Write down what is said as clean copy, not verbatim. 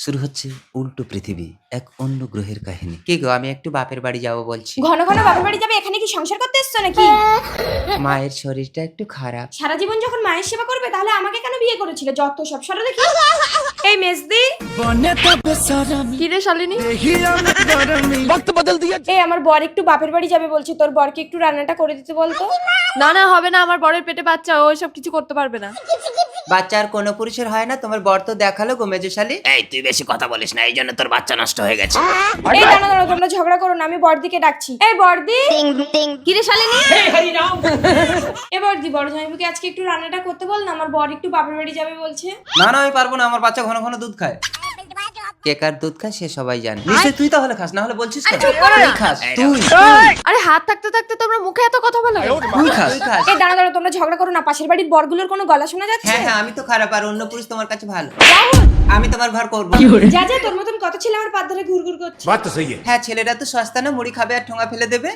শুরু হচ্ছে উল্টো পৃথিবী, এক অন্য গ্রহের কাহিনী। কি গো, আমি একটু বাপের বাড়ি যাবো বলছি। ঘন ঘন বাপের বাড়ি যাবে? এখানে কি সংসার করতে এসছো নাকি? মায়ের শরীরটা একটু খারাপ। সারা জীবন যখন মায়ের সেবা করবে তাহলে আমাকে কেন বিয়ে করেছিলে? যত সব সরো দেখি। এই মেজদি, কি রে শালিনী? এই আমার বর একটু বাপের বাড়ি যাবে বলছে, তোর বরকে একটু রান্নাটা করে দিতে বলতো। না না, হবে না, আমার বরের পেটে বাচ্চা, ও সব কিছু করতে পারবে না। বাচ্চার কোনো পুরুষের হয় না, তোমার বর তো দেখালো গো মেজশালী। এই তুই বেশি কথা বলিস না, এই জন্য তোর বাচ্চা নষ্ট হয়ে গেছে। এই দাঁড়া দাঁড়া, তোমরা ঝগড়া করো না, আমি বরদিকে ডাকছি। এই বরদি, কি রে শালিনী? এ বরদি, বড় জামাইবাবুকে আজকে একটু রান্নাটা করতে বল না, আমার বর একটু বাপের বাড়ি যাবে বলছে। না না, আমি পারবো না, আমার বাচ্চা ঘন ঘন দুধ খায়। কে কার দুধ খায় সে সবাই জানে। নিশ্চয় তুই তাহলে খাস, না হলে বলছিস কেন? চুপ করো না। তুই খাস, তুই আরে হাত থাকতে থাকতে তোমরা মুখে এত কথা বলো। তুই খাস। এই দাঁড়া দাঁড়া, তোমরা ঝগড়া করো না, পাশের বাড়ির বরগুলোর কোনো গলা শোনা যাচ্ছে? হ্যাঁ হ্যাঁ, আমি তো খারাপ আর অন্য পুরুষ তোমার কাছে ভালো। আমি তোমার ঘর করবো। যা যা, তোর মতন কত ছেলে আমার পাত ধরে ঘুরঘুর করছে। হ্যাঁ, ছেলেরা তো সস্তা না, মুড়ি খাবে আর ঠোঙা ফেলে দেবে।